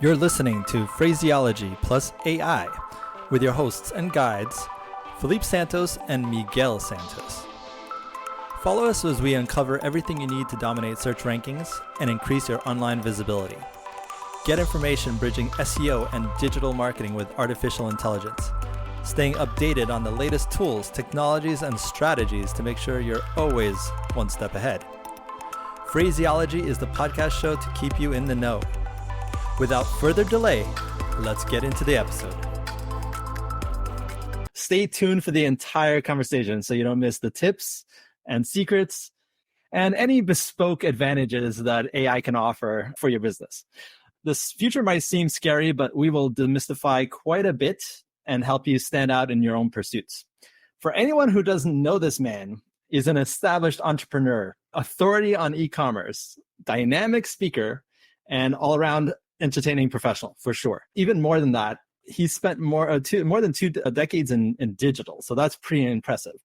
You're listening to PhraSEOlogy+AI with your hosts and guides, Felipe Santos and Miguel Santos. Follow us as we uncover everything you need to dominate search rankings and increase your online visibility. Get information bridging SEO and digital marketing with artificial intelligence, staying updated on the latest tools, technologies, and strategies to make sure you're always one step ahead. PhraSEOlogy is the podcast show to keep you in the know. Without further delay, let's get into the episode. Stay tuned for the entire conversation so you don't miss the tips and secrets and any bespoke advantages that AI can offer for your business. This future might seem scary, but we will demystify quite a bit and help you stand out in your own pursuits. For anyone who doesn't know this man, is an established entrepreneur, authority on e-commerce, dynamic speaker, and all-around entertaining professional, for sure. Even more than that, he spent more than two decades in digital, so that's pretty impressive.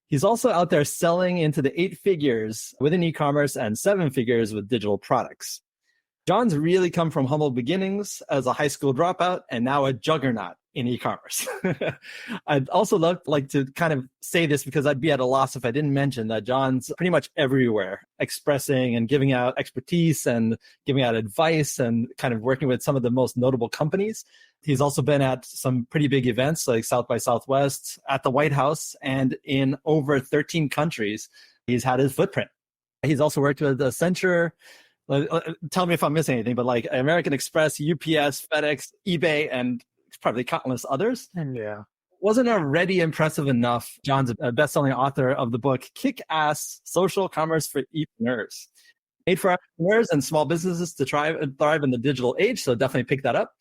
He's also out there selling into the 8 figures within e-commerce and 7 figures with digital products. John's really come from humble beginnings as a high school dropout and now a juggernaut in e-commerce. I'd also like to kind of say this because I'd be at a loss if I didn't mention that John's pretty much everywhere, expressing and giving out expertise and giving out advice and kind of working with some of the most notable companies. He's also been at some pretty big events like South by Southwest, at the White House, and in over 13 countries. He's had his footprint. He's also worked with Accenture. Tell me if I'm missing anything, but like American Express, UPS, FedEx, eBay, and probably countless others. Yeah. Wasn't already impressive enough? John's a best-selling author of the book Kick-Ass Social Commerce for E-Preneurs. Made for entrepreneurs and small businesses to thrive in the digital age, so definitely pick that up.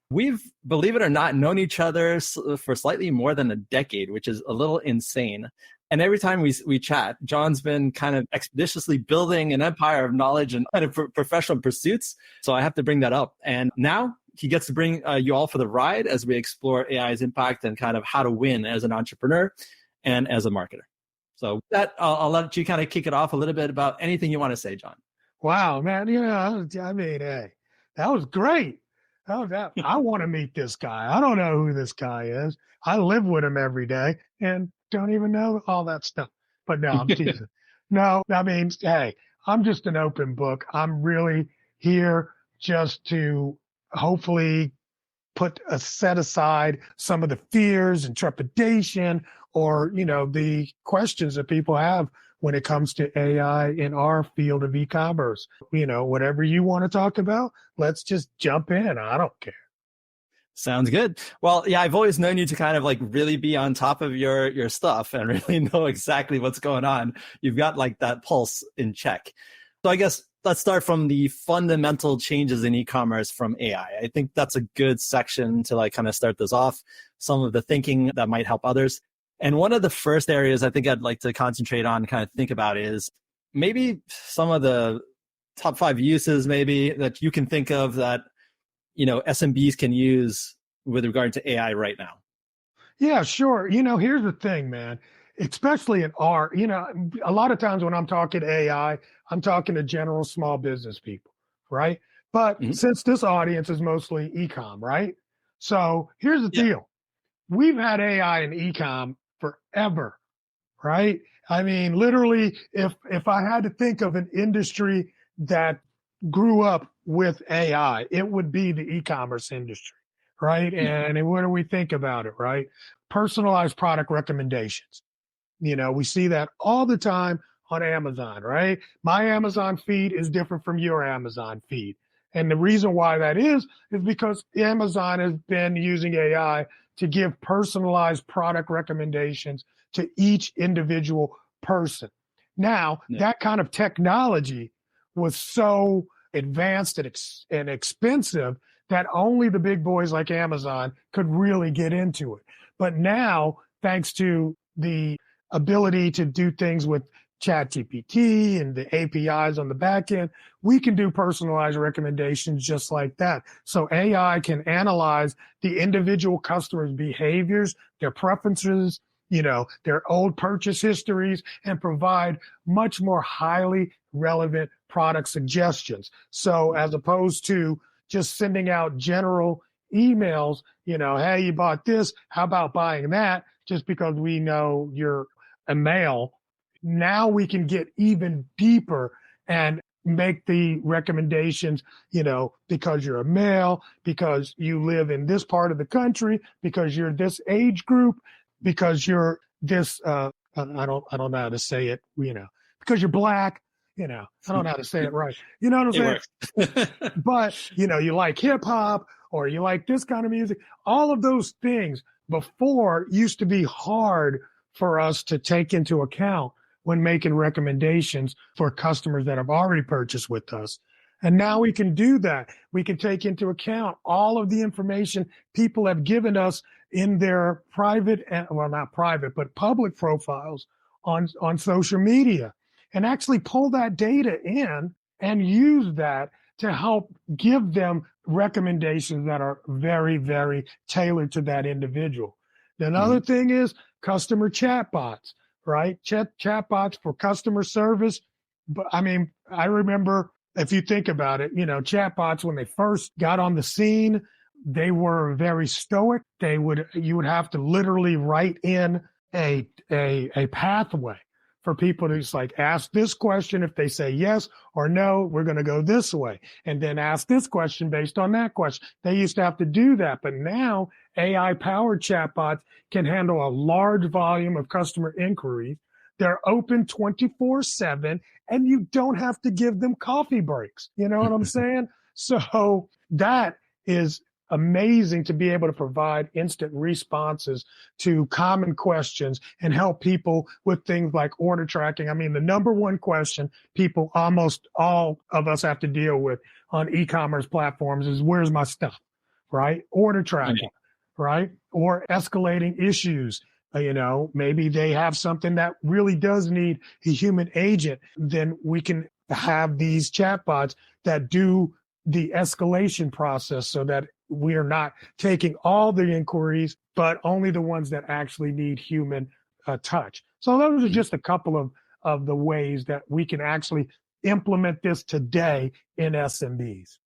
We've, believe it or not, known each other for slightly more than a decade, which is a little insane. And every time we chat, John's been kind of expeditiously building an empire of knowledge and kind of professional pursuits. So I have to bring that up. And now he gets to bring you all for the ride as we explore AI's impact and kind of how to win as an entrepreneur and as a marketer. So with that, I'll let you kind of kick it off a little bit about anything you want to say, John. Wow, man. Hey, that was great. I want to meet this guy. I don't know who this guy is. I live with him every day and don't even know all that stuff. But no, I'm teasing. No, I mean, hey, I'm just an open book. I'm really here just to hopefully set aside some of the fears and trepidation or, the questions that people have when it comes to AI in our field of e-commerce. Whatever you want to talk about, let's just jump in. I don't care. Sounds good. Well, yeah, I've always known you to kind of like really be on top of your stuff and really know exactly what's going on. You've got like that pulse in check. So I guess let's start from the fundamental changes in e-commerce from AI. I think that's a good section to like kind of start this off, some of the thinking that might help others. And one of the first areas I think I'd like to concentrate on, kind of think about is maybe some of the top 5 uses maybe that you can think of that, SMBs can use with regard to AI right now. Yeah, sure. Here's the thing, man, especially in our, a lot of times when I'm talking AI, I'm talking to general small business people, right? But since this audience is mostly e-com, right? So here's the deal. We've had AI in e-com forever, right? I mean, literally, if I had to think of an industry that grew up with AI, it would be the e-commerce industry, right? And what do we think about it, right? Personalized product recommendations. We see that all the time on Amazon, right? My Amazon feed is different from your Amazon feed. And the reason why that is because Amazon has been using AI to give personalized product recommendations to each individual person. Now, that kind of technology was so advanced and expensive that only the big boys like Amazon could really get into it. But now, thanks to the ability to do things with ChatGPT and the APIs on the back end, we can do personalized recommendations just like that. So AI can analyze the individual customer's behaviors, their preferences, their old purchase histories, and provide much more highly relevant product suggestions. So as opposed to, just sending out general emails, hey, you bought this, how about buying that, just because we know you're a male. Now we can get even deeper and make the recommendations, because you're a male, because you live in this part of the country, because you're this age group, because you're this, I don't know how to say it, because you're black, I don't know how to say it right. You know what I'm saying? It works. But, you like hip hop or you like this kind of music. All of those things before used to be hard for us to take into account when making recommendations for customers that have already purchased with us. And now we can do that. We can take into account all of the information people have given us in their private, well, not private, but public profiles on social media, and actually pull that data in and use that to help give them recommendations that are very, very tailored to that individual. Another thing is customer chatbots, right? Chatbots for customer service. But I mean, I remember, if you think about it, chatbots, when they first got on the scene, they were very stoic. You would have to literally write in a pathway for people to just ask this question. If they say yes or no, we're going to go this way, and then ask this question based on that question. They used to have to do that, but now AI powered chatbots can handle a large volume of customer inquiries. They're open 24/7, and you don't have to give them coffee breaks. You know what I'm saying? So that is amazing, to be able to provide instant responses to common questions and help people with things like order tracking. I mean, the number one question people, almost all of us, have to deal with on e-commerce platforms is, where's my stuff, right? Order tracking, right? Or escalating issues. Maybe they have something that really does need a human agent. Then we can have these chatbots that do the escalation process, so that we are not taking all the inquiries, but only the ones that actually need human touch. So those are just a couple of the ways that we can actually implement this today in SMBs.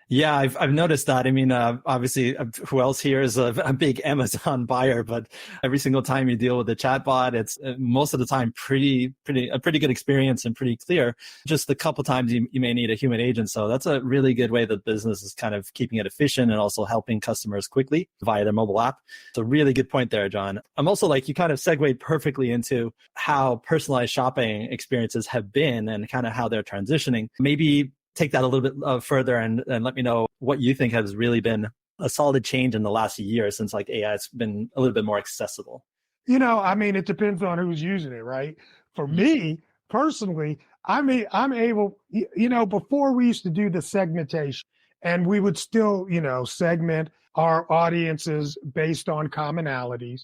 Yeah, I've noticed that. I mean, obviously, who else here is a big Amazon buyer? But every single time you deal with a chatbot, it's most of the time a pretty good experience and pretty clear. Just a couple times you may need a human agent. So that's a really good way that business is kind of keeping it efficient and also helping customers quickly via their mobile app. So really good point there, John. I'm also you kind of segued perfectly into how personalized shopping experiences have been and kind of how they're transitioning. Maybe take that a little bit further and let me know what you think has really been a solid change in the last year since AI has been a little bit more accessible. I mean, it depends on who's using it, right? For me personally, I'm able, before we used to do the segmentation, and we would still, segment our audiences based on commonalities,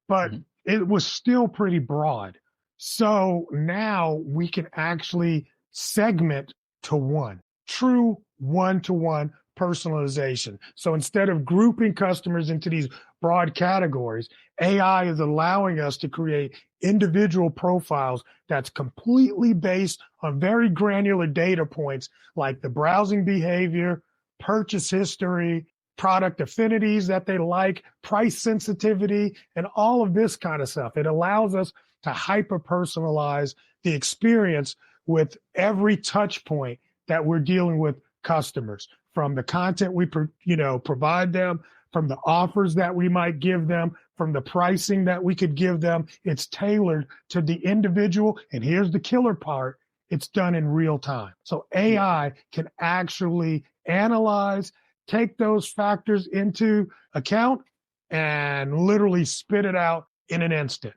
but it was still pretty broad. So now we can actually segment to true one-to-one personalization. So instead of grouping customers into these broad categories, AI is allowing us to create individual profiles that's completely based on very granular data points, like the browsing behavior, purchase history, product affinities that they like, price sensitivity, and all of this kind of stuff. It allows us to hyper-personalize the experience with every touch point that we're dealing with customers, from the content we provide them, from the offers that we might give them, from the pricing that we could give them. It's tailored to the individual. And here's the killer part: it's done in real time. So AI can actually analyze, take those factors into account, and literally spit it out in an instant.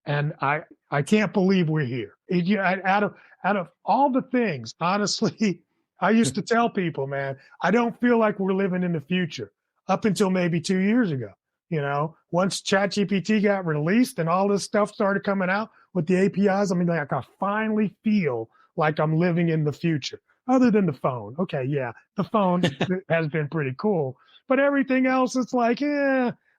And I can't believe we're here. Out of all the things, honestly, I used to tell people, man, I don't feel like we're living in the future, up until maybe 2 years ago. Once ChatGPT got released and all this stuff started coming out with the APIs, I finally feel like I'm living in the future, other than the phone. Okay, yeah, the phone has been pretty cool, but everything else, it's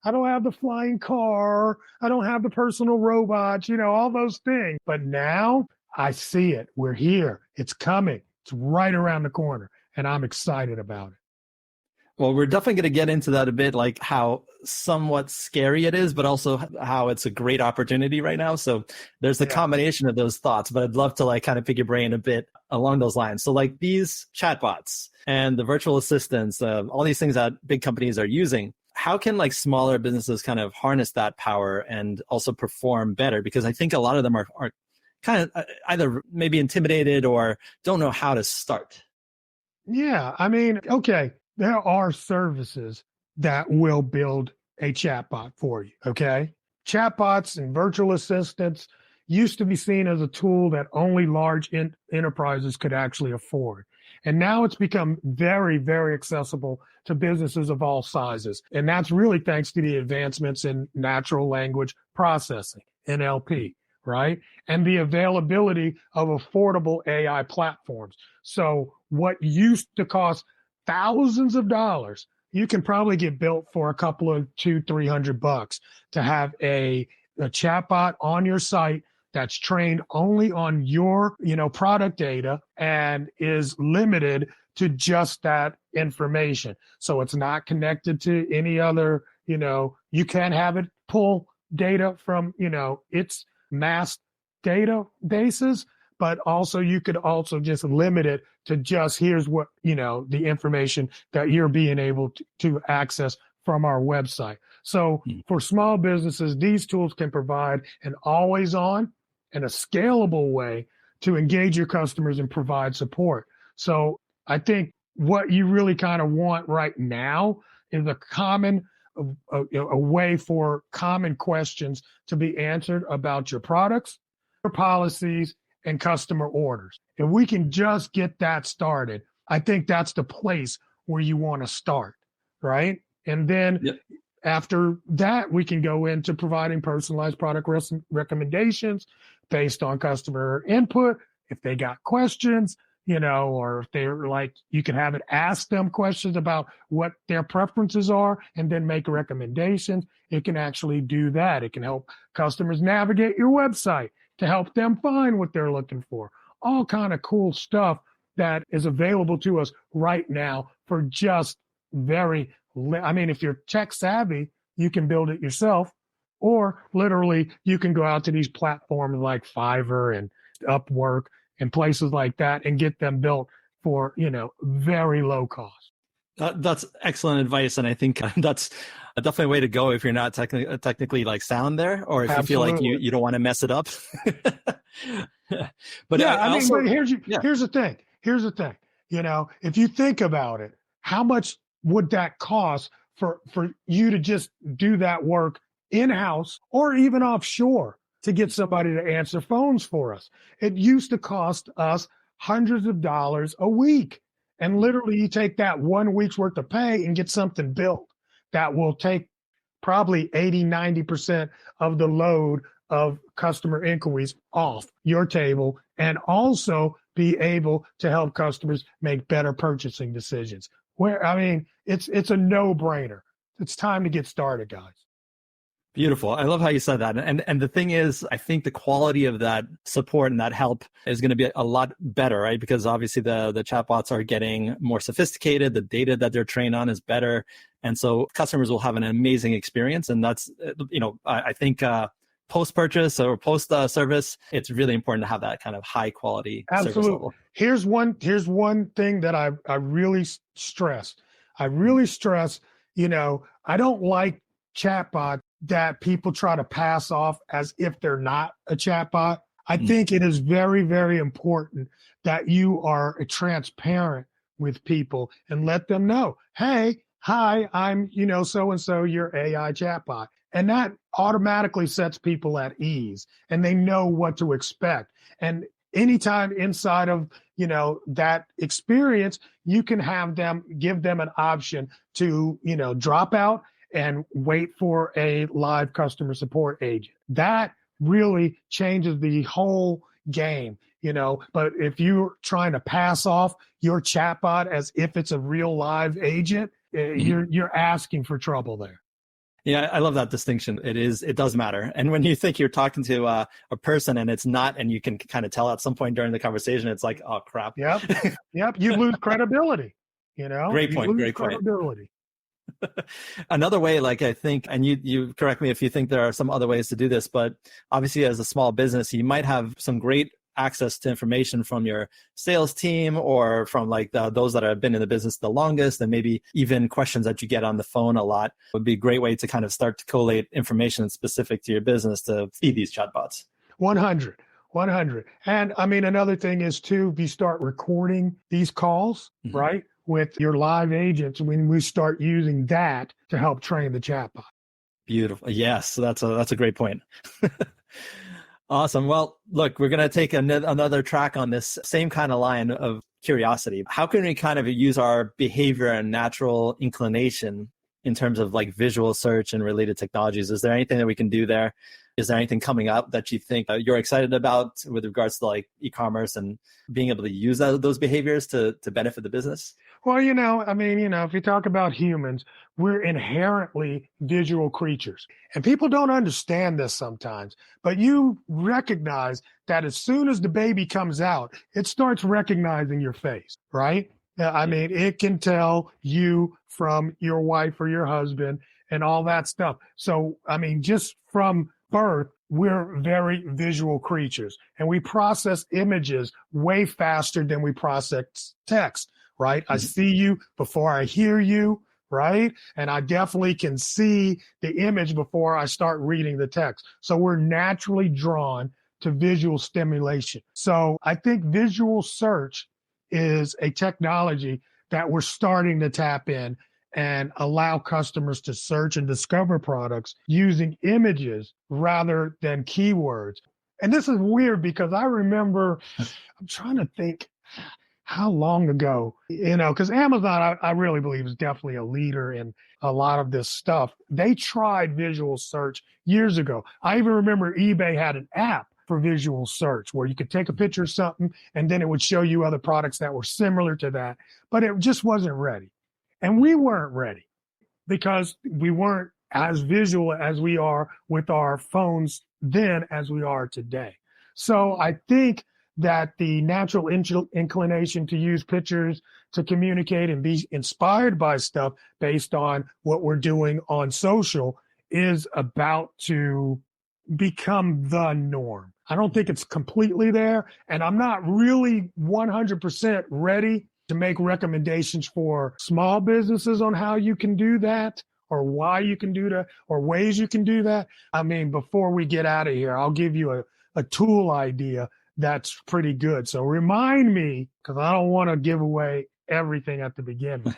I don't have the flying car, I don't have the personal robots, all those things. But now I see it. We're here. It's coming. It's right around the corner, and I'm excited about it. Well, we're definitely going to get into that a bit, like how somewhat scary it is, but also how it's a great opportunity right now. So there's a combination of those thoughts, but I'd love to like kind of pick your brain a bit along those lines. So like these chatbots and the virtual assistants, all these things that big companies are using, how can like smaller businesses kind of harness that power and also perform better? Because I think a lot of them are kind of either maybe intimidated or don't know how to start. Yeah, I mean, okay, there are services that will build a chatbot for you, okay? Chatbots and virtual assistants used to be seen as a tool that only large enterprises could actually afford. And now it's become very, very accessible to businesses of all sizes. And that's really thanks to the advancements in natural language processing, NLP, right? And the availability of affordable AI platforms. So what used to cost thousands of dollars, you can probably get built for a couple of $200-300 to have a chatbot on your site that's trained only on your, product data and is limited to just that information. So it's not connected to any other, you can have it pull data from, its mass databases, but also you could also just limit it to just here's what, the information that you're being able to access from our website. So for small businesses, these tools can provide an always on and a scalable way to engage your customers and provide support. So I think what you really kind of want right now is a way for common questions to be answered about your products, your policies, and customer orders. If we can just get that started, I think that's the place where you want to start, right? And then after that, we can go into providing personalized product recommendations based on customer input. If they got questions, or if they're like, you can have it ask them questions about what their preferences are and then make recommendations. It can actually do that. It can help customers navigate your website to help them find what they're looking for. All kind of cool stuff that is available to us right now for just if you're tech savvy, you can build it yourself, or literally you can go out to these platforms like Fiverr and Upwork and places like that and get them built for, very low cost. That's excellent advice. And I think that's definitely a way to go if you're not technically like sound there, or if Absolutely. you feel like you don't want to mess it up. But here's the thing. Here's the thing. If you think about it, how much would that cost for you to just do that work in-house or even offshore to get somebody to answer phones for us? It used to cost us hundreds of dollars a week. And literally you take that 1 week's worth of pay and get something built that will take probably 80-90% of the load of customer inquiries off your table and also be able to help customers make better purchasing decisions. It's a no-brainer. It's time to get started, guys. Beautiful. I love how you said that. And the thing is, I think the quality of that support and that help is going to be a lot better, right? Because obviously the chatbots are getting more sophisticated. The data that they're trained on is better. And so customers will have an amazing experience. And that's, I think post-purchase or post-service, it's really important to have that kind of high quality service level. Here's one thing that I really stress. I don't like chatbot that people try to pass off as if they're not a chatbot. I think it is very, very important that you are transparent with people and let them know, hey, hi, I'm, so-and-so, your AI chatbot. And that automatically sets people at ease and they know what to expect. And anytime inside of, that experience, you can give them an option to, drop out and wait for a live customer support agent. That really changes the whole game, but if you're trying to pass off your chatbot as if it's a real live agent, you're asking for trouble there. Yeah, I love that distinction. It does matter. And when you think you're talking to a person and it's not, and you can kind of tell at some point during the conversation, it's like, oh crap. Yep. You lose credibility. Great You point. lose Great point. credibility. Another way, like I think, and you correct me if you think there are some other ways to do this, but obviously as a small business, you might have some great access to information from your sales team or from like those that have been in the business the longest, and maybe even questions that you get on the phone a lot would be a great way to kind of start to collate information specific to your business to feed these chatbots. 100. And I mean, another thing is too, if you start recording these calls, right, with your live agents, when we start using that to help train the chatbot. Beautiful. Yes, that's a great point. Awesome. Well, look, we're going to take another track on this same kind of line of curiosity. How can we kind of use our behavior and natural inclination in terms of like visual search and related technologies? Is there anything that we can do there? Is there anything coming up that you think you're excited about with regards to like e-commerce and being able to use those behaviors to benefit the business? Well, I mean, if you talk about humans, we're inherently visual creatures. And people don't understand this sometimes, but you recognize that as soon as the baby comes out, it starts recognizing your face, right? I mean, it can tell you from your wife or your husband and all that stuff. So, I mean, just from birth, we're very visual creatures, and we process images way faster than we process text, right? I see you before I hear you, right? And I definitely can see the image before I start reading the text. So we're naturally drawn to visual stimulation. So I think visual search is a technology that we're starting to tap in and allow customers to search and discover products using images rather than keywords. And this is weird because I remember, I'm trying to think how long ago, because Amazon, I really believe, is definitely a leader in a lot of this stuff. They tried visual search years ago. I even remember eBay had an app for visual search where you could take a picture of something and then it would show you other products that were similar to that, but it just wasn't ready. And we weren't ready because we weren't as visual as we are with our phones then as we are today. So I think that the natural inclination to use pictures to communicate and be inspired by stuff based on what we're doing on social is about to become the norm. I don't think it's completely there, and I'm not really 100% ready to make recommendations for small businesses on how you can do that or why you can do that or ways you can do that. I mean, before we get out of here, I'll give you a tool idea that's pretty good. So remind me, because I don't want to give away everything at the beginning.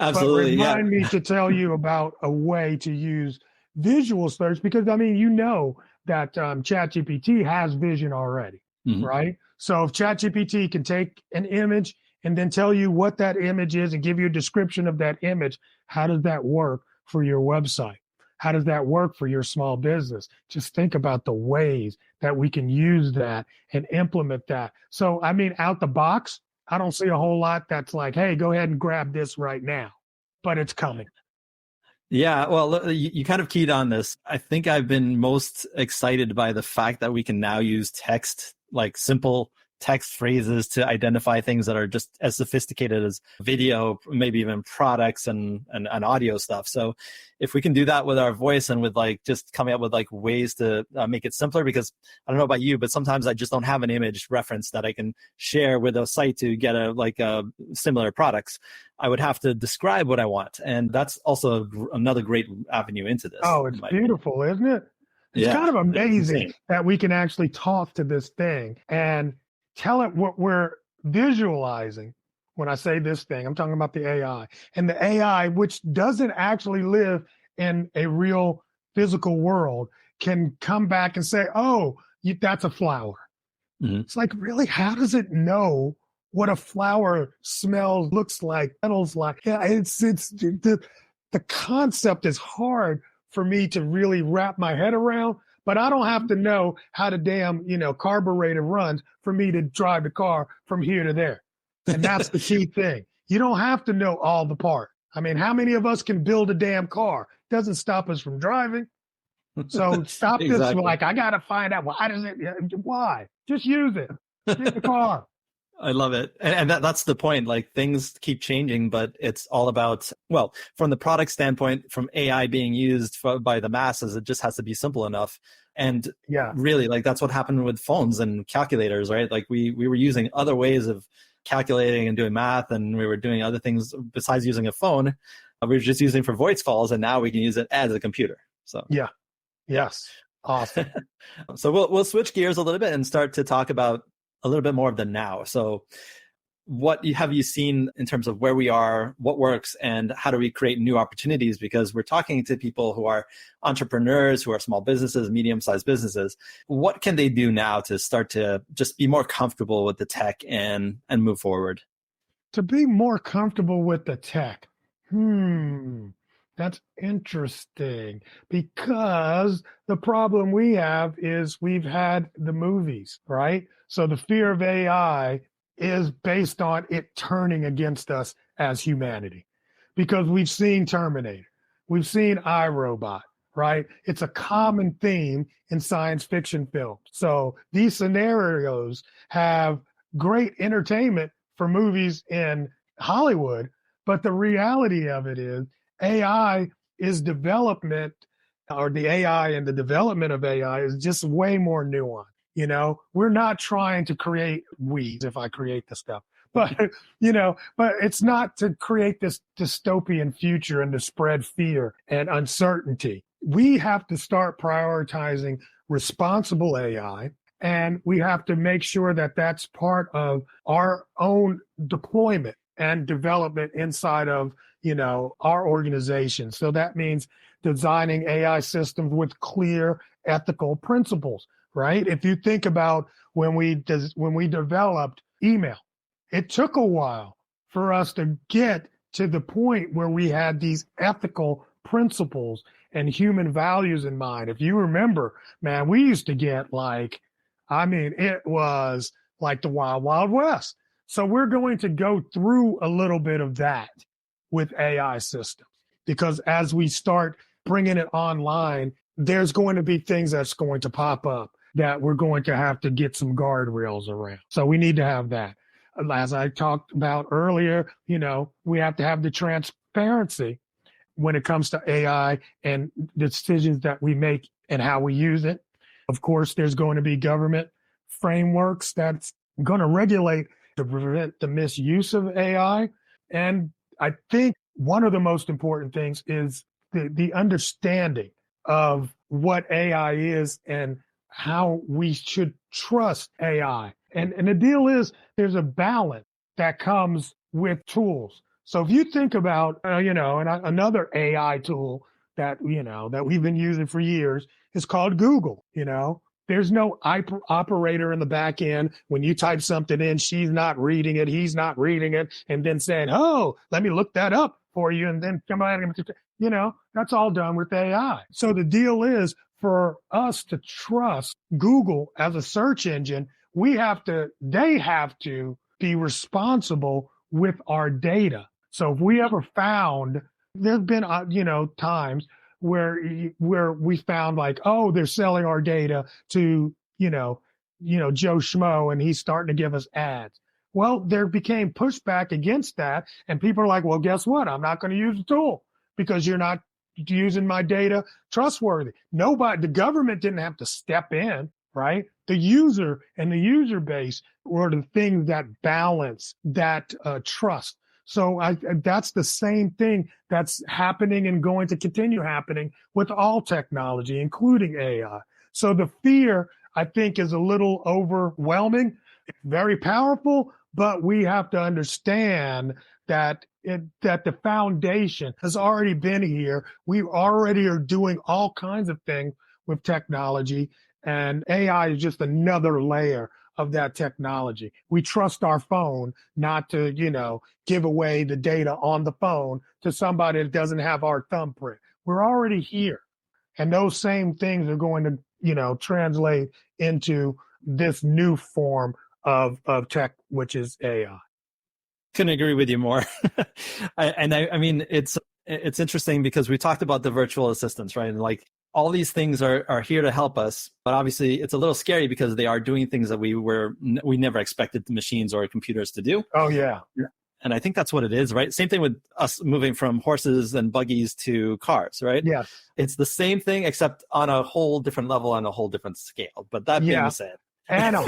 Absolutely. But remind me to tell you about a way to use visual search, because I mean, that ChatGPT has vision already, right? So if ChatGPT can take an image and then tell you what that image is and give you a description of that image, how does that work for your website? How does that work for your small business? Just think about the ways that we can use that and implement that. So, I mean, out the box, I don't see a whole lot that's like, hey, go ahead and grab this right now, but it's coming. Yeah, well, you kind of keyed on this. I think I've been most excited by the fact that we can now use text, like simple text phrases, to identify things that are just as sophisticated as video, maybe even products and audio stuff. So if we can do that with our voice and with like just coming up with like ways to make it simpler, because I don't know about you, but sometimes I just don't have an image reference that I can share with a site to get similar products. I would have to describe what I want. And that's also another great avenue into this. Oh, it's beautiful, isn't it? It's kind of amazing that we can actually talk to this thing and tell it what we're visualizing. When I say this thing, I'm talking about the AI. And the AI, which doesn't actually live in a real physical world, can come back and say, oh, that's a flower. It's like, really? How does it know what a flower smells, looks like, smells like? Yeah, it's the concept is hard for me to really wrap my head around. But I don't have to know how the damn, carburetor runs for me to drive the car from here to there. And that's the key thing. You don't have to know all the parts. I mean, how many of us can build a damn car? Doesn't stop us from driving. So stop this. Like, I got to find out. Why? Just use it. Get the car. I love it. And that's the point. Like things keep changing, but it's all about, well, from the product standpoint, from AI being used by the masses, it just has to be simple enough. And Yeah. really, like that's what happened with phones and calculators, right? Like we were using other ways of calculating and doing math, and we were doing other things besides using a phone. We were just using for voice calls, and now we can use it as a computer. So Yeah. Yes. Awesome. so we'll switch gears a little bit and start to talk about a little bit more of the now. So what have you seen in terms of where we are, what works, and how do we create new opportunities? Because we're talking to people who are entrepreneurs, who are small businesses, medium-sized businesses. What can they do now to start to just be more comfortable with the tech and move forward? To be more comfortable with the tech. That's interesting, because the problem we have is we've had the movies, right? So the fear of AI is based on it turning against us as humanity, because we've seen Terminator, we've seen iRobot, right? It's a common theme in science fiction films. So these scenarios have great entertainment for movies in Hollywood, but the reality of it is AI is development, or the AI and the development of AI is just way more nuanced. You know, we're not trying to create weeds, if I create the stuff, but, but it's not to create this dystopian future and to spread fear and uncertainty. We have to start prioritizing responsible AI, and we have to make sure that that's part of our own deployment and development inside of, our organization. So that means designing AI systems with clear ethical principles, right? If you think about when we developed email, it took a while for us to get to the point where we had these ethical principles and human values in mind. If you remember, man, we used to get it was like the Wild Wild West. So we're going to go through a little bit of that with AI systems, because as we start bringing it online, there's going to be things that's going to pop up that we're going to have to get some guardrails around. So we need to have that. As I talked about earlier, we have to have the transparency when it comes to AI and the decisions that we make and how we use it. Of course, there's going to be government frameworks that's going to regulate to prevent the misuse of AI. And I think one of the most important things is the understanding of what AI is and how we should trust AI. And the deal is there's a balance that comes with tools. So if you think about, another AI tool that we've been using for years is called Google. There's no operator in the back end. When you type something in, she's not reading it, he's not reading it, and then saying, oh, let me look that up for you, and then come back. That's all done with AI. So the deal is, for us to trust Google as a search engine, they have to be responsible with our data. So if we ever found, there's been, times where we found they're selling our data to, Joe Schmo, and he's starting to give us ads. Well, there became pushback against that. And people are like, well, guess what? I'm not going to use the tool because you're not using my data trustworthy. The government didn't have to step in, right? The user and the user base were the things that balance that trust. So that's the same thing that's happening and going to continue happening with all technology, including AI. So the fear, I think, is a little overwhelming. It's very powerful, but we have to understand that the foundation has already been here. We already are doing all kinds of things with technology, and AI is just another layer of that technology. We trust our phone not to, give away the data on the phone to somebody that doesn't have our thumbprint. We're already here. And those same things are going to, translate into this new form of tech, which is AI. Couldn't agree with you more. I mean, it's interesting because we talked about the virtual assistants, right? And all these things are here to help us, but obviously it's a little scary because they are doing things that we never expected the machines or computers to do. Oh, yeah. And I think that's what it is, right? Same thing with us moving from horses and buggies to cars, right? Yes. It's the same thing, except on a whole different level and a whole different scale. But that being said, and a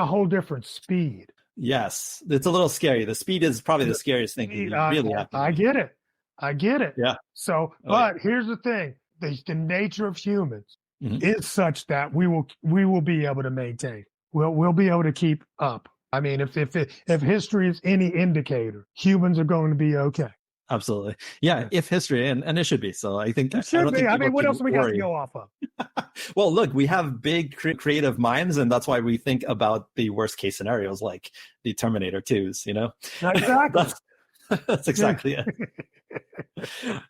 whole different speed. Yes, it's a little scary. The speed is probably the scariest thing. You really have to. I get it. Yeah. So, but here's the thing: the nature of humans is such that we will be able to maintain. We'll be able to keep up. I mean, if history is any indicator, humans are going to be okay. Absolutely. Yeah, if history, and it should be. So I think it should be. I mean, what else we got to go off of? Well, look, we have big creative minds, and that's why we think about the worst case scenarios like the Terminator 2s, Exactly. That's exactly it.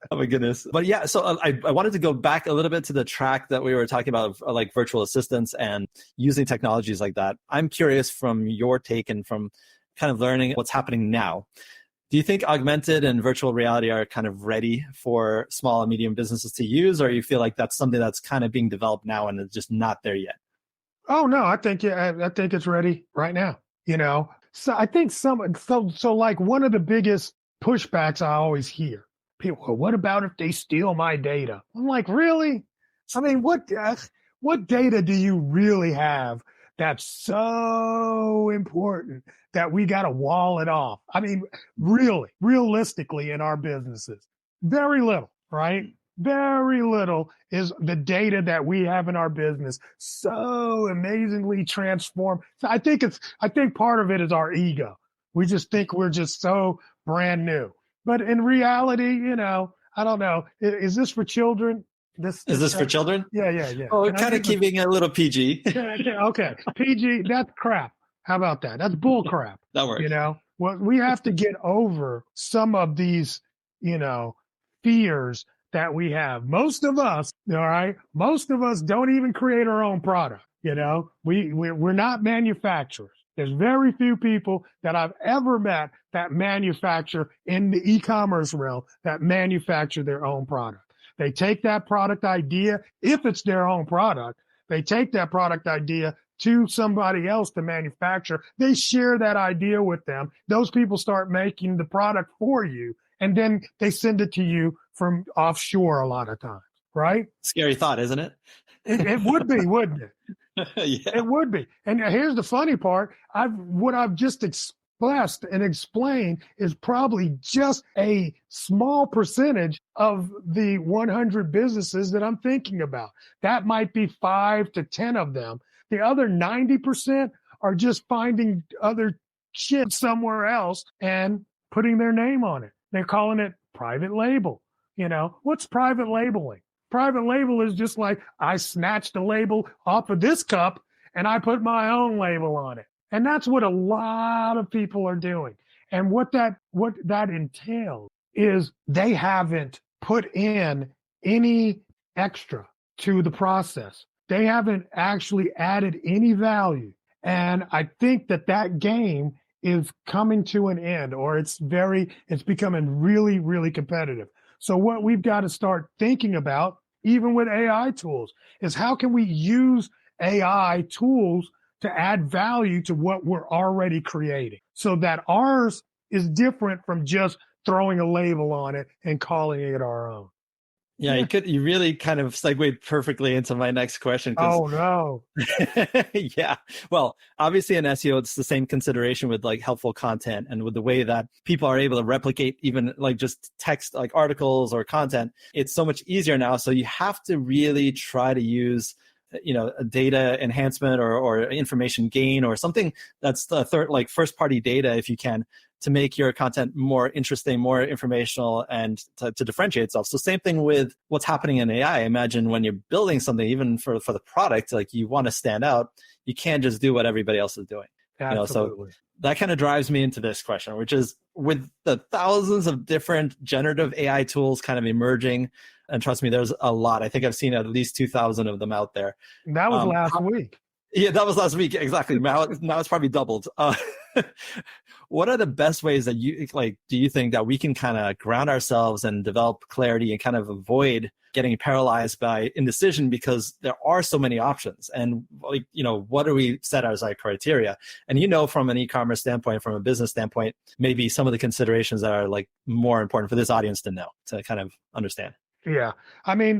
Oh my goodness. But yeah, so I wanted to go back a little bit to the track that we were talking about, like virtual assistants and using technologies like that. I'm curious from your take and from kind of learning what's happening now. Do you think augmented and virtual reality are kind of ready for small and medium businesses to use, or you feel like that's something that's kind of being developed now and it's just not there yet? Oh no, I think it's ready right now. So I think so like one of the biggest pushbacks I always hear, people go, what about if they steal my data? I'm like, really? I mean, what data do you really have that's so important that we got to wall it off? I mean, really, realistically in our businesses, very little, right? Very little is the data that we have in our business so amazingly transformed. So I think part of it is our ego. We just think we're just so brand new. But in reality, I don't know. Is this for children? Is this for children? Yeah. Oh, we're kind of keeping it a little PG. Okay. PG, that's crap. How about that? That's bull crap. That works. Well, we have to get over some of these, fears that we have. Most of us, all right, don't even create our own product. We're not manufacturers. There's very few people that I've ever met that manufacture in the e-commerce realm that manufacture their own product. They take that product idea, if it's their own product, they take that product idea to somebody else to manufacture. They share that idea with them. Those people start making the product for you, and then they send it to you from offshore a lot of times, right? Scary thought, isn't it? It would be, wouldn't it? Yeah. It would be. And here's the funny part. What I've just expressed and explained is probably just a small percentage of the 100 businesses that I'm thinking about. That might be 5 to 10 of them. The other 90% are just finding other shit somewhere else and putting their name on it. They're calling it private label. What's private labeling? Private label is just like, I snatched a label off of this cup and I put my own label on it. And that's what a lot of people are doing. And what that entails is they haven't put in any extra to the process. They haven't actually added any value. And I think that game is coming to an end, or it's becoming really, really competitive. So what we've got to start thinking about, even with AI tools, is how can we use AI tools to add value to what we're already creating so that ours is different from just throwing a label on it and calling it our own. Yeah, you really kind of segued perfectly into my next question. Oh, no. Yeah. Well, obviously in SEO, it's the same consideration with like helpful content and with the way that people are able to replicate even like just text, like articles or content. It's so much easier now. So you have to really try to use a data enhancement or information gain or something that's the third, like first party data, if you can, to make your content more interesting, more informational, and to differentiate itself. So same thing with what's happening in AI. Imagine when you're building something, even for the product, like you want to stand out, you can't just do what everybody else is doing. Absolutely. So that kind of drives me into this question, which is with the thousands of different generative AI tools kind of emerging, and trust me, there's a lot. I think I've seen at least 2,000 of them out there. That was last week. Yeah, that was last week. Exactly. Now it's probably doubled. What are the best ways that you like, do you think that we can kind of ground ourselves and develop clarity and kind of avoid getting paralyzed by indecision, because there are so many options? And like, what do we set as our criteria? And from an e-commerce standpoint, from a business standpoint, maybe some of the considerations that are like more important for this audience to know, to kind of understand. Yeah. I mean,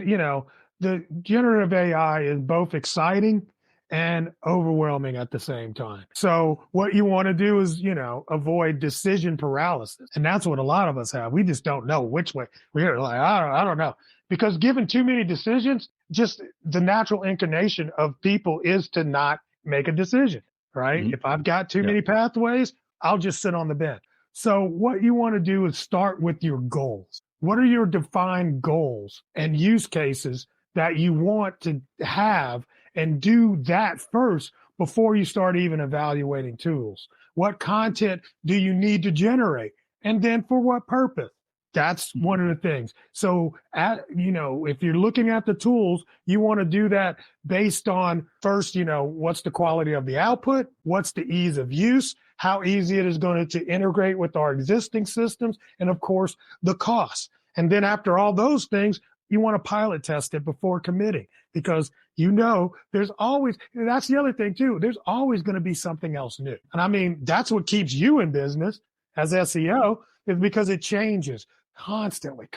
the generative AI is both exciting and overwhelming at the same time. So what you want to do is, avoid decision paralysis. And that's what a lot of us have. We just don't know which way. We're like, I don't know. Because given too many decisions, just the natural inclination of people is to not make a decision, right? Mm-hmm. If I've got too many pathways, I'll just sit on the bench. So what you want to do is start with your goals. What are your defined goals and use cases that you want to have, and do that first before you start even evaluating tools? What content do you need to generate? And then for what purpose? That's one of the things. So, if you're looking at the tools, you want to do that based on first, what's the quality of the output? What's the ease of use? How easy it is going to integrate with our existing systems? And of course, the cost. And then after all those things, you want to pilot test it before committing, because there's always, that's the other thing too, there's always going to be something else new. And I mean, that's what keeps you in business as SEO, is because it changes constantly.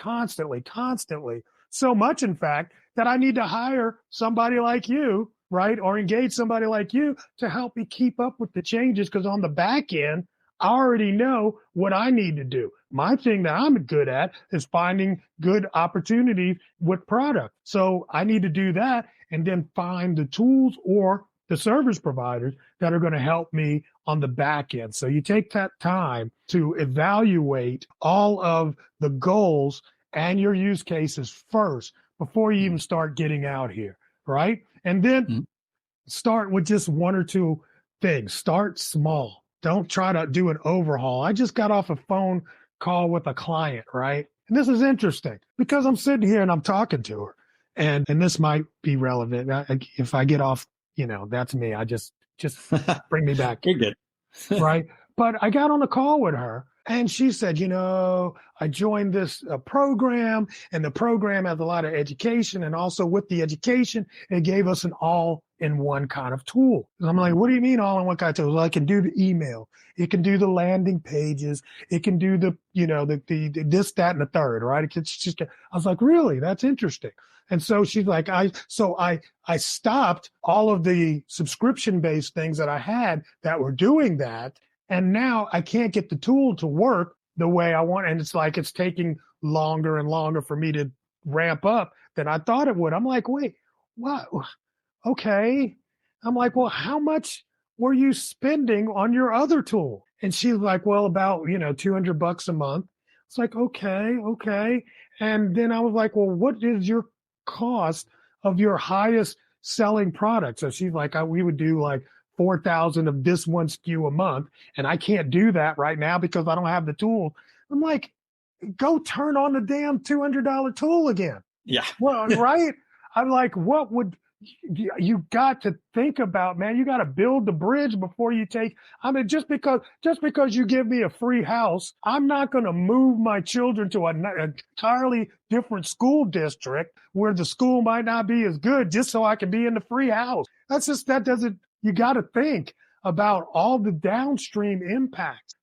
So much, in fact, that I need to hire somebody like you, right? Or engage somebody like you to help me keep up with the changes, because on the back end, I already know what I need to do. My thing that I'm good at is finding good opportunities with product. So I need to do that and then find the tools or the service providers that are going to help me on the back end. So you take that time to evaluate all of the goals and your use cases first before you even start getting out here, right? And then start with just one or two things. Start small. Don't try to do an overhaul. I just got off a phone call with a client, right? And this is interesting because I'm sitting here and I'm talking to her, and this might be relevant. If I get off, that's me. I just bring me back. You're good. Right. But I got on a call with her and she said, I joined this program, and the program has a lot of education. And also with the education, it gave us an all-in-one kind of tool. And I'm like, what do you mean all-in-one kind of tool? Well, I can do the email. It can do the landing pages. It can do the this, that, and the third, right? I was like, really? That's interesting. And so she's like, I stopped all of the subscription-based things that I had that were doing that. And now I can't get the tool to work the way I want. And it's like, it's taking longer and longer for me to ramp up than I thought it would. I'm like, wait, what? Okay. I'm like, well, how much were you spending on your other tool? And she's like, well, about, $200 a month. It's like, okay. And then I was like, well, what is your cost of your highest selling product? So she's like, we would do like 4,000 of this one SKU a month. And I can't do that right now because I don't have the tool. I'm like, go turn on the damn $200 tool again. Yeah. Well, right. I'm like, what would you got to think about, man? You got to build the bridge before you take. I mean, just because you give me a free house, I'm not going to move my children to an entirely different school district where the school might not be as good just so I can be in the free house. You got to think about all the downstream impacts,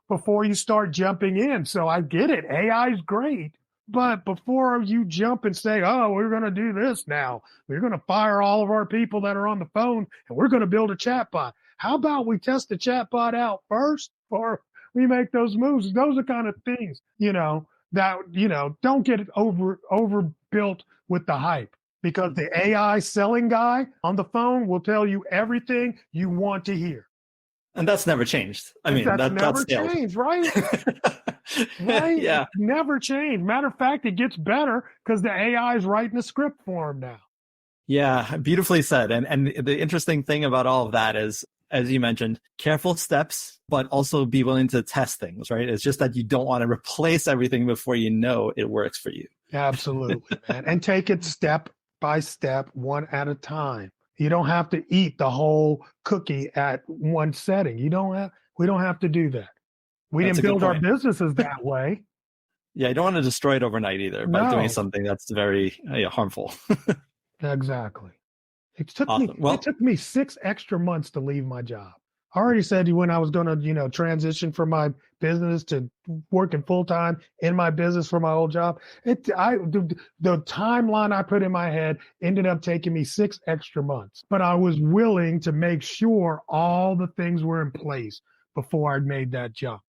before you start jumping in. So I get it. AI is great. But before you jump and say, oh, we're going to do this now, we're going to fire all of our people that are on the phone and we're going to build a chatbot. How about we test the chatbot out first before we make those moves? Those are kind of things, don't get it overbuilt with the hype, because the AI selling guy on the phone will tell you everything you want to hear. And that's never changed. I mean, that's never changed, right? Right? Yeah. Never changed. Matter of fact, it gets better because the AI is writing the script for him now. Yeah, beautifully said. And the interesting thing about all of that is, as you mentioned, careful steps, but also be willing to test things, right? It's just that you don't want to replace everything before you know it works for you. Absolutely, man. And take it step by step, one at a time. You don't have to eat the whole cookie at one setting. You don't have, We don't have to do that. We That's didn't a good build our point. businesses that way. Yeah, you don't want to destroy it overnight either by doing No, something that's very harmful. exactly. It took me Awesome. Well, 6 extra months to leave my job. I already said when I was going to, transition from my business to working full time in my business for my old job. The timeline I put in my head ended up taking me 6 extra months, but I was willing to make sure all the things were in place before I made that jump.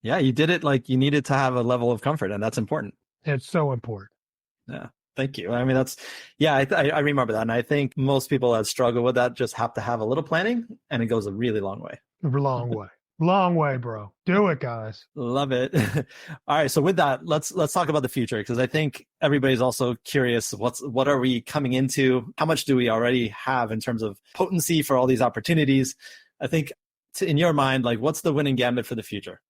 yeah, you did it like you needed to have a level of comfort, and that's important. It's so important. Yeah. Thank you. I mean, I remember that. And I think most people that struggle with that just have to have a little planning, and it goes a really long way. Long way. Long way, bro. Do it, guys. Love it. All right. So with that, let's talk about the future, because I think everybody's also curious. What are we coming into? How much do we already have in terms of potency for all these opportunities? I think in your mind, like, what's the winning gambit for the future?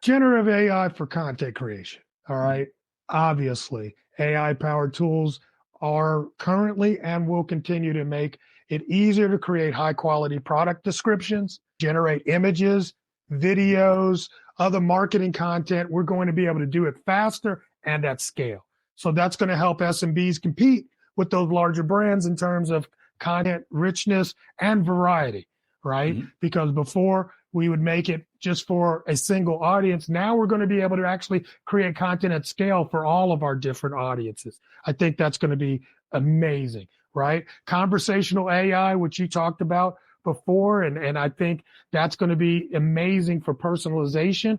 Generative AI for content creation. All right. Obviously, AI powered tools are currently and will continue to make it easier to create high quality product descriptions, generate images, videos, other marketing content. We're going to be able to do it faster and at scale. So that's going to help SMBs compete with those larger brands in terms of content richness and variety, right? Mm-hmm. Because before we would make it just for a single audience. Now we're going to be able to actually create content at scale for all of our different audiences. I think that's going to be amazing, right? Conversational AI, which you talked about before, and I think that's going to be amazing for personalization.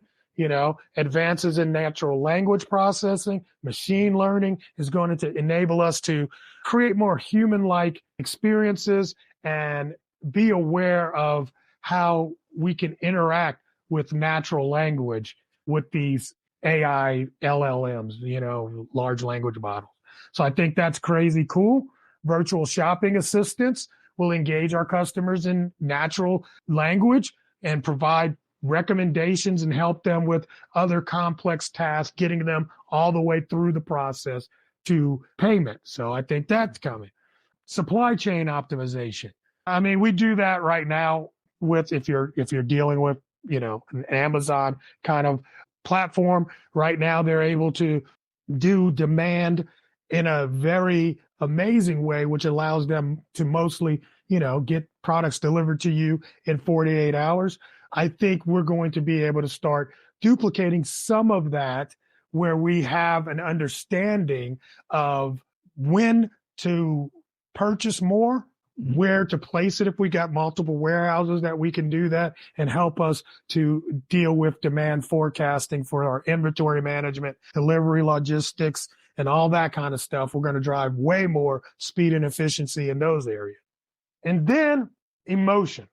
Advances in natural language processing, machine learning is going to enable us to create more human-like experiences and be aware of how we can interact with natural language with these AI LLMs, large language models. So I think that's crazy cool. Virtual shopping assistants will engage our customers in natural language and provide recommendations and help them with other complex tasks, getting them all the way through the process to payment. So I think that's coming. Supply chain optimization. I mean, we do that right now with if you're dealing with an Amazon kind of platform. Right now they're able to do demand in a very amazing way, which allows them to mostly get products delivered to you in 48 hours. I think we're going to be able to start duplicating some of that, where we have an understanding of when to purchase more, where to place it if we got multiple warehouses, that we can do that and help us to deal with demand forecasting for our inventory management, delivery logistics, and all that kind of stuff. We're going to drive way more speed and efficiency in those areas. And then emotion,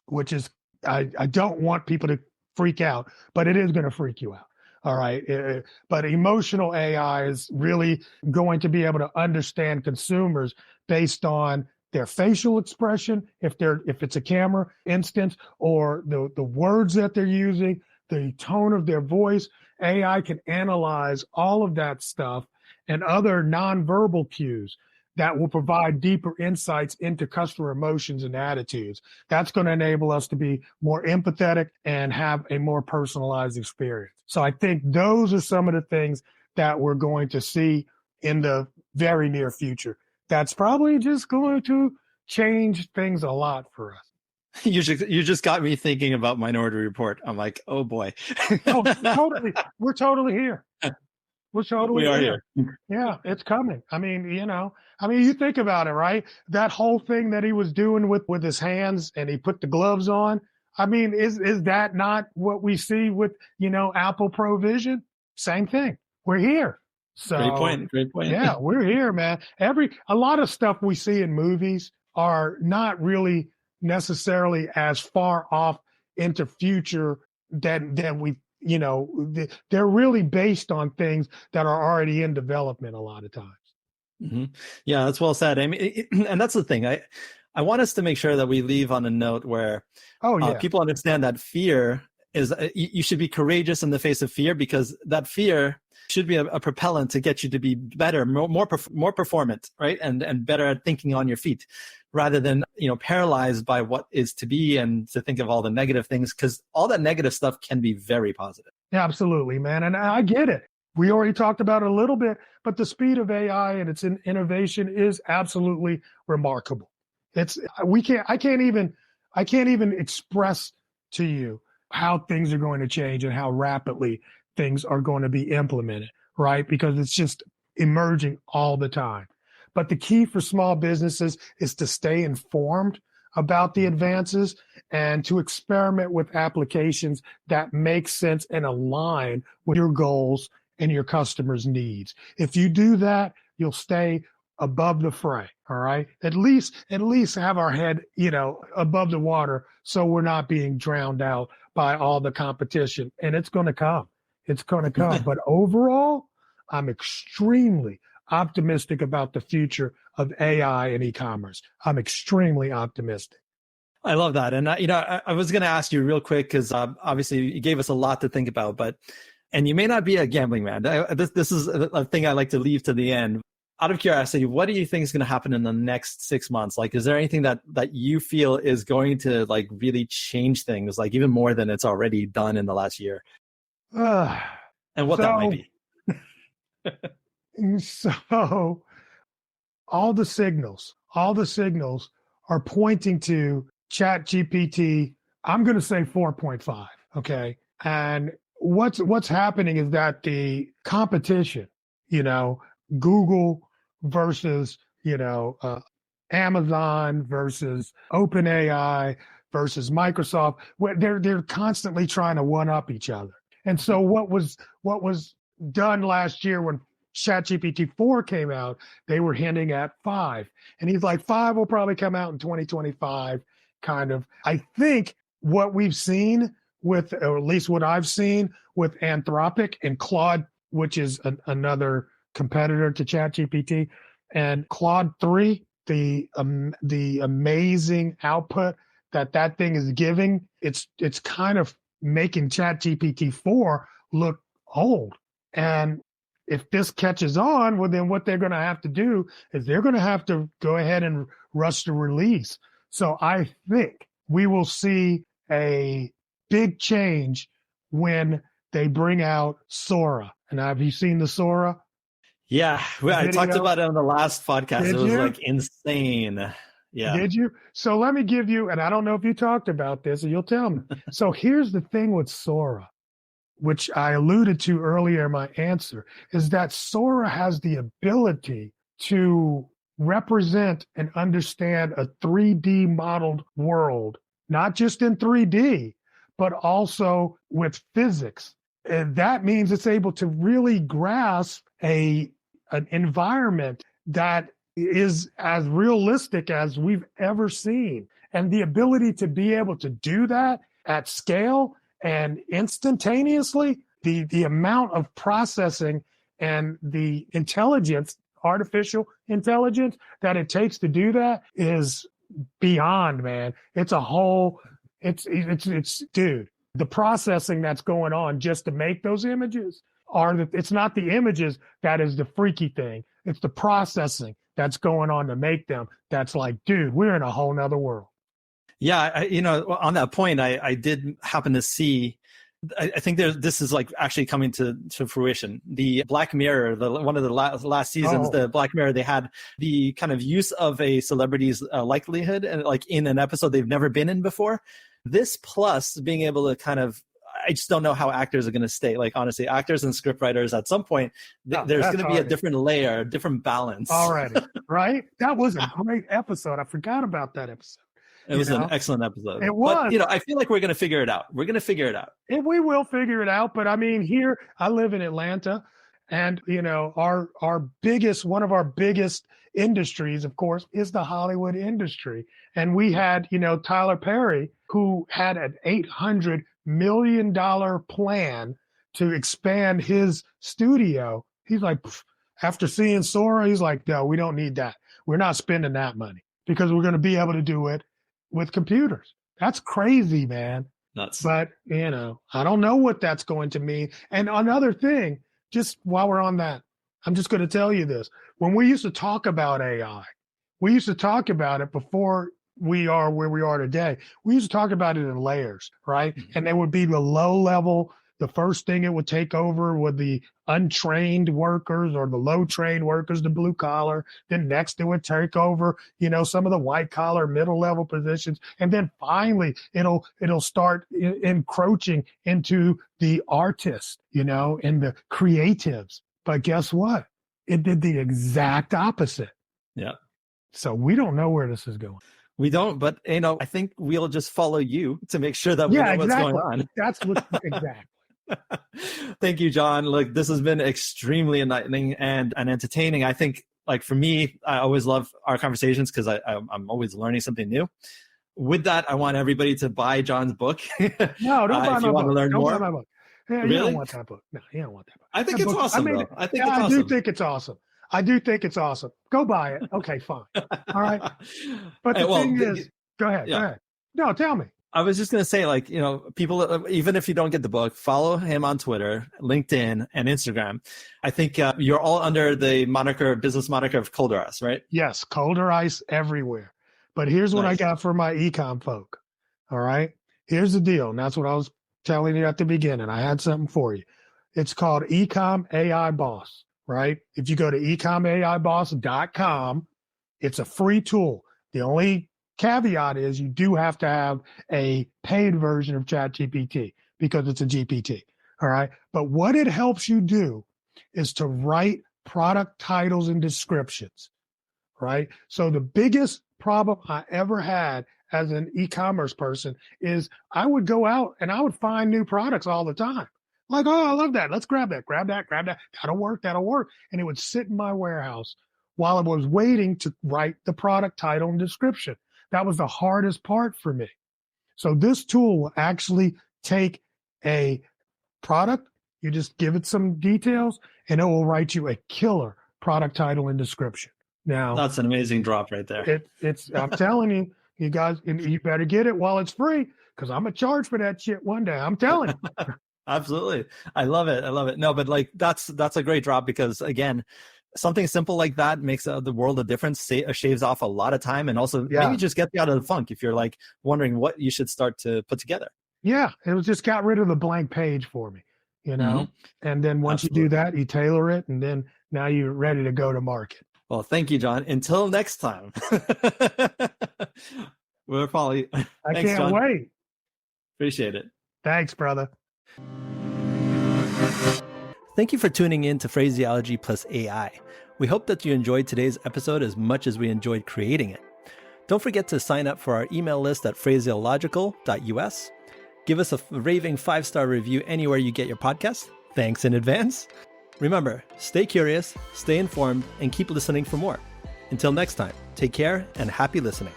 which is, I don't want people to freak out, but it is going to freak you out. All right. But emotional AI is really going to be able to understand consumers based on their facial expression, if it's a camera instance, or the words that they're using, the tone of their voice. AI can analyze all of that stuff and other nonverbal cues that will provide deeper insights into customer emotions and attitudes. That's going to enable us to be more empathetic and have a more personalized experience. So I think those are some of the things that we're going to see in the very near future. That's probably just going to change things a lot for us. You just got me thinking about Minority Report. I'm like, oh boy. Oh, totally. We're totally here. We are here. Yeah, it's coming. I mean, you think about it, right? That whole thing that he was doing with his hands, and he put the gloves on. I mean, is that not what we see with, Apple Pro Vision? Same thing. We're here. So Great point. Yeah, we're here, man. A lot of stuff we see in movies are not really necessarily as far off into future than we, they're really based on things that are already in development a lot of times. Mm-hmm. Yeah, that's well said. I mean, and that's the thing. I want us to make sure that we leave on a note where people understand that fear is you should be courageous in the face of fear, because that fear should be a propellant to get you to be better, more performant, right? And better at thinking on your feet, rather than, paralyzed by what is to be and to think of all the negative things, because all that negative stuff can be very positive. Yeah, absolutely, man. And I get it. We already talked about it a little bit, but the speed of AI and its innovation is absolutely remarkable. I can't even express to you how things are going to change and how rapidly things are going to be implemented, right? Because it's just emerging all the time. But the key for small businesses is to stay informed about the advances and to experiment with applications that make sense and align with your goals and your customers' needs. If you do that, you'll stay above the fray, all right? At least have our head, above the water, so we're not being drowned out by all the competition. And it's going to come. It's going to come. But overall, I'm extremely optimistic about the future of AI and e-commerce. I'm extremely optimistic. I love that. And, I was going to ask you real quick, because obviously you gave us a lot to think about, and you may not be a gambling man. This is a thing I like to leave to the end. Out of curiosity, what do you think is going to happen in the next 6 months? Like, is there anything that you feel is going to really change things, even more than it's already done in the last year? And what that might be. So all the signals are pointing to ChatGPT. I'm going to say 4.5. Okay. And what's happening is that the competition, Google versus, Amazon versus OpenAI versus Microsoft, they're constantly trying to one up each other. And so what was done last year when ChatGPT 4 came out, they were hinting at 5. And he's like, 5 will probably come out in 2025, kind of. I think what we've seen with, or at least what I've seen with Anthropic and Claude, which is another competitor to ChatGPT, and Claude 3, the amazing output that thing is giving, it's kind of making ChatGPT 4 look old. And if this catches on, well, then what they're going to have to do is they're going to have to go ahead and rush the release. So I think we will see a big change when they bring out Sora. And have you seen the Sora? Yeah, I talked about it on the last podcast. It was insane. Yeah. Did you? So let me give you, and I don't know if you talked about this, and you'll tell me. So here's the thing with Sora, which I alluded to earlier in my answer, is that Sora has the ability to represent and understand a 3D modeled world, not just in 3D, but also with physics. And that means it's able to really grasp an environment that is as realistic as we've ever seen. And the ability to be able to do that at scale and instantaneously, the amount of processing and the intelligence, artificial intelligence that it takes to do that is beyond, man. It's dude, the processing that's going on just to make those images it's not the images that is the freaky thing. It's the processing that's going on to make them. That's like, dude, we're in a whole nother world. Yeah. On that point, I did happen to see, I think this is actually coming to fruition. The Black Mirror, one of the last seasons, the Black Mirror, they had the kind of use of a celebrity's likelihood and in an episode they've never been in before. This plus being able to kind of, I just don't know how actors are going to stay. Honestly, actors and scriptwriters at some point, there's going to be a different layer, a different balance. Already, right? That was a great episode. I forgot about that episode. It was an excellent episode. It was. But, I feel like we're going to figure it out. We're going to figure it out. And we will figure it out. But I mean, here, I live in Atlanta, and, one of our biggest industries, of course, is the Hollywood industry. And we had, Tyler Perry, who had an $800 million plan to expand his studio. He's like, after seeing Sora, he's like, no, we don't need that. We're not spending that money because we're going to be able to do it with computers. That's crazy, man. Nuts. But, I don't know what that's going to mean. And another thing, just while we're on that, I'm just going to tell you this. When we used to talk about AI, we used to talk about it before we are where we are today. We used to talk about it in layers, right? Mm-hmm. And there would be the low level. The first thing it would take over would the untrained workers or the low trained workers, the blue collar. Then next it would take over, some of the white collar, middle level positions. And then finally it'll start encroaching into the artists, and the creatives. But guess what? It did the exact opposite. Yeah. So we don't know where this is going. We don't, but I think we'll just follow you to make sure that we know what's going on. That's what exactly. Thank you, John. Look, this has been extremely enlightening and entertaining. I think, like, for me, I always love our conversations because I'm always learning something new. With that, I want everybody to buy John's book. No, don't buy if my you want book. to learn Don't more. buy my book. Yeah, Really? You don't want that book. No, you don't want that book. I think that it's book, awesome, though. I think it's awesome. I do think it's awesome. I do think it's awesome. Go buy it. Okay, fine. All right. But the thing is, go ahead. Yeah. Go ahead. No, tell me. I was just going to say, like, people, even if you don't get the book, follow him on Twitter, LinkedIn, and Instagram. I think you're all under the business moniker of ColderIce, right? Yes, ColderIce everywhere. But here's what Nice. I got for my ecom folk. All right. Here's the deal. And that's what I was telling you at the beginning. I had something for you. It's called Ecom AI Boss, right? If you go to ecomaiboss.com, it's a free tool. The only caveat is you do have to have a paid version of ChatGPT because it's a GPT. All right. But what it helps you do is to write product titles and descriptions, right? So the biggest problem I ever had as an e-commerce person is I would go out and I would find new products all the time. Like, oh, I love that. Let's grab that. That'll work. And it would sit in my warehouse while I was waiting to write the product title and description. That was the hardest part for me. So this tool will actually take a product, you just give it some details, and it will write you a killer product title and description. Now, that's an amazing drop right there. I'm telling you, you guys, you better get it while it's free because I'm going to charge for that shit one day. I'm telling you. Absolutely. I love it. No, but like that's a great drop because, again, something simple like that makes the world a difference, shaves off a lot of time, and also maybe just get you out of the funk if you're like wondering what you should start to put together. Yeah, it was just got rid of the blank page for me, And then once you do that, you tailor it, and then now you're ready to go to market. Well, thank you, John. Until next time. We're probably. I Thanks, can't John. wait. Appreciate it. Thanks, brother. Thank you for tuning in to PhraSEOlogy+AI. We hope that you enjoyed today's episode as much as we enjoyed creating it. Don't forget to sign up for our email list at PhraSEOlogical.us. Give us a raving 5-star review anywhere you get your podcast. Thanks in advance. Remember, stay curious, stay informed, and keep listening for more. Until next time, take care and happy listening.